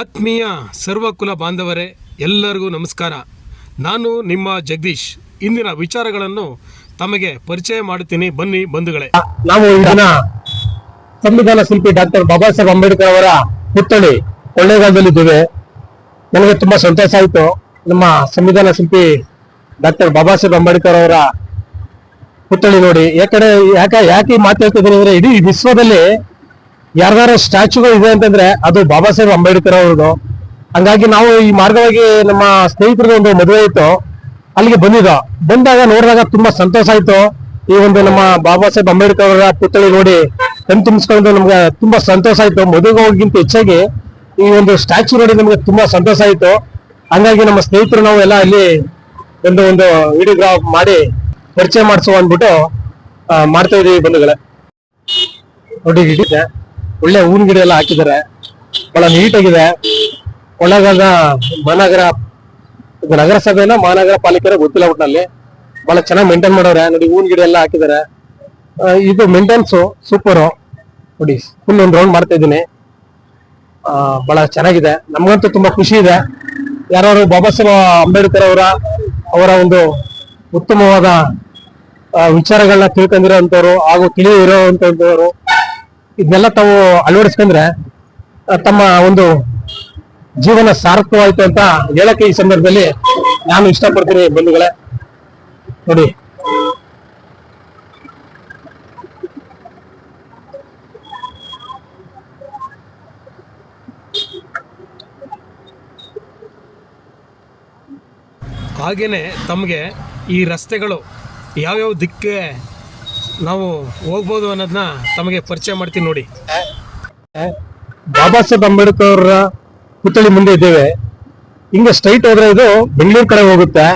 ಆತ್ಮೀಯ ಸರ್ವಕುಲ ಬಾಂಧವರೇ, ಎಲ್ಲರಿಗೂ ನಮಸ್ಕಾರ. ನಾನು ನಿಮ್ಮ ಜಗದೀಶ್. ಇಂದಿನ ವಿಚಾರಗಳನ್ನು ತಮಗೆ ಪರಿಚಯ ಮಾಡುತ್ತೀನಿ, ಬನ್ನಿ ಬಂಧುಗಳೇ. ನಾವು ಇದನ್ನ ಸಂವಿಧಾನ ಶಿಲ್ಪಿ ಡಾಕ್ಟರ್ ಬಾಬಾ ಸಾಹೇಬ್ ಅಂಬೇಡ್ಕರ್ ಅವರ ಪುತ್ಥಳಿ ಕೊಳ್ಳೇಗಾಲದಲ್ಲಿದ್ದೇವೆ. ನನಗೆ ತುಂಬಾ ಸಂತೋಷ ಆಯಿತು. ನಮ್ಮ ಸಂವಿಧಾನ ಶಿಲ್ಪಿ ಡಾಕ್ಟರ್ ಬಾಬಾ ಸಾಹೇಬ್ ಅಂಬೇಡ್ಕರ್ ಅವರ ಪುತ್ಥಳಿ ನೋಡಿ. ಯಾಕೆ ಈ ಮಾತು ಹೇಳ್ತಿದ್ದೀನಿ ಅಂದ್ರೆ, ಇಡೀ ವಿಶ್ವದಲ್ಲಿ ಯಾರ್ದಾರ ಸ್ಟ್ಯಾಚ್ಯೂಗಳು ಇದೆ ಅಂತಂದ್ರೆ ಅದು ಬಾಬಾ ಸಾಹೇಬ್ ಅಂಬೇಡ್ಕರ್ ಅವ್ರದ್ದು. ಹಂಗಾಗಿ ನಾವು ಈ ಮಾರ್ಗವಾಗಿ ನಮ್ಮ ಸ್ನೇಹಿತರಿಗೆ ಒಂದು ಮದುವೆ ಇತ್ತು, ಅಲ್ಲಿಗೆ ಬಂದಾಗ ನೋಡಿದಾಗ ತುಂಬಾ ಸಂತೋಷ ಆಯ್ತು. ಈ ಒಂದು ನಮ್ಮ ಬಾಬಾ ಸಾಹೇಬ್ ಅಂಬೇಡ್ಕರ್ ಅವರ ಪುತ್ಥಳಿ ನೋಡಿ ಕಣ್ ತುಂಬಿಸ್ಕೊಂಡು ನಮ್ಗೆ ತುಂಬಾ ಸಂತೋಷ ಆಯ್ತು. ಮದುವೆಗೆ ಹೋಗಿಂತ ಹೆಚ್ಚಾಗಿ ಈ ಒಂದು ಸ್ಟ್ಯಾಚ್ಯೂ ನೋಡಿ ನಮ್ಗೆ ತುಂಬಾ ಸಂತೋಷ ಆಯ್ತು. ಹಂಗಾಗಿ ನಮ್ಮ ಸ್ನೇಹಿತರು ನಾವು ಎಲ್ಲ ಇಲ್ಲಿ ಒಂದು ವಿಡಿಯೋಗ್ರಾಫ್ ಮಾಡಿ ಪರಿಚಯ ಮಾಡಿಸುವ ಅಂದ್ಬಿಟ್ಟು ಮಾಡ್ತಾ ಇದೀವಿ ಬಂಧುಗಳೇ. ನೋಡಿ, ಒಳ್ಳೆ ಹೂವಿನ ಗಿಡ ಎಲ್ಲ ಹಾಕಿದ್ದಾರೆ, ಬಹಳ ನೀಟಾಗಿದೆ. ಕೊಳ್ಳೇಗಾಲದ ನಗರಸಭೆನ ಮಹಾನಗರ ಪಾಲಿಕೆ ಗೊತ್ತಿಲ್ಲ, ಒಟ್ಟಿನಲ್ಲಿ ಬಹಳ ಚೆನ್ನಾಗಿ ಮೇಂಟೈನ್ ಮಾಡೋರೆ. ನೋಡಿ, ಹೂವಿನ ಗಿಡ ಎಲ್ಲ ಹಾಕಿದ್ದಾರೆ. ಇದು ಮೇಂಟೆನ್ಸ್ ಸೂಪರ್. ನೋಡಿ, ಫುಲ್ ಒಂದು ರೌಂಡ್ ಮಾಡ್ತಾ ಇದ್ದೀನಿ. ಬಹಳ ಚೆನ್ನಾಗಿದೆ. ನಮ್ಗಂತೂ ತುಂಬಾ ಖುಷಿ ಇದೆ. ಯಾರು ಬಾಬಾ ಸಾಹೇಬ್ ಅಂಬೇಡ್ಕರ್ ಅವರ ಒಂದು ಉತ್ತಮವಾದ ವಿಚಾರಗಳನ್ನ ತಿಳ್ಕೊಂಡಿರೋ ಅಂತವ್ರು ಹಾಗೂ ತಿಳಿಯಿರೋಂಥವ್ರು ಇದನ್ನೆಲ್ಲ ತಾವು ಅಳವಡಿಸ್ಕೊಂಡ್ರೆ ತಮ್ಮ ಒಂದು ಜೀವನ ಸಾರ್ಥಕವಾಯ್ತು ಅಂತ ಹೇಳಕ್ಕೆ ಈ ಸಂದರ್ಭದಲ್ಲಿ ನಾನು ಇಷ್ಟಪಡ್ತೀನಿ ಬಂಧುಗಳೇ. ನೋಡಿ, ಹಾಗೇನೆ ತಮಗೆ ಈ ರಸ್ತೆಗಳು ಯಾವ್ಯಾವ ದಿಕ್ಕೆ ನಾವು ಹೋಗ್ಬೋದು ಅನ್ನೋದನ್ನ ತಮಗೆ ಪರಿಚಯ ಮಾಡ್ತೀನಿ ನೋಡಿ. ಬಾಬಾ ಸಾಹೇಬ್ ಅಂಬೇಡ್ಕರ್ ಅವರ ಪುತ್ಥಳಿ ಮುಂದೆ ಇದ್ದೇವೆ. ಹಿಂಗೆ ಸ್ಟ್ರೈಟ್ ಹೋದ್ರೆ ಇದು ಬೆಂಗಳೂರು ಕಡೆ ಹೋಗುತ್ತೆ.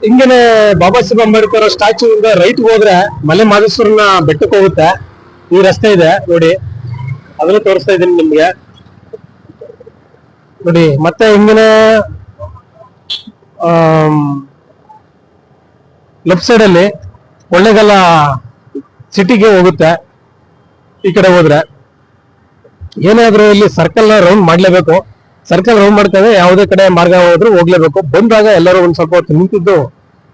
ಹಿಂಗೇನೆ ಬಾಬಾ ಸಾಹೇಬ್ ಅಂಬೇಡ್ಕರ್ ಸ್ಟ್ಯಾಚ್ಯೂ ಇಂದ ರೈಟ್ ಹೋದ್ರೆ ಮಲೆ ಮಹದೇಶ್ವರನ ಬೆಟ್ಟಕ್ಕೆ ಹೋಗುತ್ತೆ. ಈ ರಸ್ತೆ ಇದೆ ನೋಡಿ, ಅದನ್ನು ತೋರಿಸ್ತಾ ಇದ್ದೀನಿ ನಿಮ್ಗೆ. ನೋಡಿ, ಮತ್ತೆ ಹಿಂಗೇನೆ ಲೆಫ್ಟ್ ಸೈಡ್ ಅಲ್ಲಿ ಕೊಳ್ಳೇಗಾಲ ಸಿಟಿಗೆ ಹೋಗುತ್ತೆ. ಈ ಕಡೆ ಹೋದ್ರೆ ಏನಾದ್ರೂ ಇಲ್ಲಿ ಸರ್ಕಲ್ ರೌಂಡ್ ಮಾಡ್ಲೇಬೇಕು. ಸರ್ಕಲ್ ರೌಂಡ್ ಮಾಡ್ತಾರೆ, ಯಾವುದೇ ಕಡೆ ಮಾರ್ಗ ಹೋದ್ರು ಹೋಗ್ಲೇಬೇಕು. ಬಂದಾಗ ಎಲ್ಲರೂ ಒಂದ್ ಸ್ವಲ್ಪ ಹೊತ್ತು ನಿಂತಿದ್ದು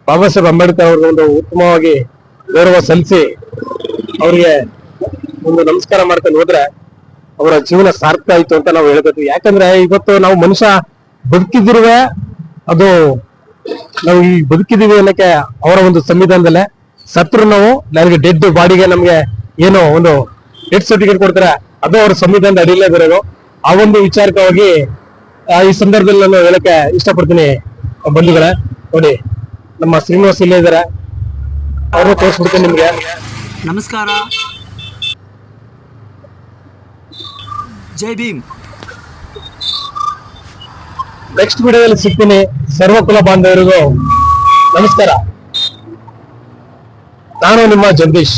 ಬಾಬಾ ಸಾಹೇಬ್ ಅಂಬೇಡ್ಕರ್ ಅವ್ರಿಗೆ ಒಂದು ಉತ್ತಮವಾಗಿ ಗೌರವ ಸಲ್ಲಿಸಿ ಅವ್ರಿಗೆ ಒಂದು ನಮಸ್ಕಾರ ಮಾಡ್ಕೊಂಡು ಹೋದ್ರೆ ಅವರ ಜೀವನ ಸಾರ್ಥಕ ಆಯ್ತು ಅಂತ ನಾವು ಹೇಳ್ಬೇಕು. ಯಾಕಂದ್ರೆ ಇವತ್ತು ನಾವು ಮನುಷ್ಯ ಬದುಕಿದಿರುವೆ, ಅದು ನಾವು ಈ ಬದುಕಿದೀವಿ ಅನ್ನಕ್ಕೆ ಅವರ ಒಂದು ಸಂವಿಧಾನದಲ್ಲೇ. ಸತ್ರು ನಾವು ನನಗೆ ಡೆಡ್ ಬಾಡಿಗೆ ನಮ್ಗೆ ಏನೋ ಒಂದು ಡೆತ್ ಸರ್ಟಿಫಿಕೇಟ್ ಕೊಡ್ತಾರೆ, ಅದು ಅವ್ರ ಸಂವಿಧಾನದ ಅಡಿಯಲ್ಲೇ ಬರೋದು. ಆ ಒಂದು ವಿಚಾರಕವಾಗಿ ಈ ಸಂದರ್ಭದಲ್ಲಿ ನಾನು ಹೇಳಕ್ಕೆ ಇಷ್ಟಪಡ್ತೀನಿ ಬಂಧುಗಳೇ. ನೋಡಿ, ನಮ್ಮ ಶ್ರೀನಿವಾಸ್ ಇಲ್ಲೇ ಇದ್ದಾರೆ, ಅವ್ರನ್ನ ತೋರಿಸ್ಬಿಡ್ತೀನಿ ನಿಮ್ಗೆ. ನಮಸ್ಕಾರ, ಜೈ ಭೀಮ್. ನೆಕ್ಸ್ಟ್ ವಿಡಿಯೋದಲ್ಲಿ ಸಿಗ್ತೀನಿ. ಸರ್ವಕುಲ ಬಾಂಧವರಿಗೂ ನಮಸ್ಕಾರ. ನಾನು ನಿಮ್ಮ ಜಗದೀಶ್.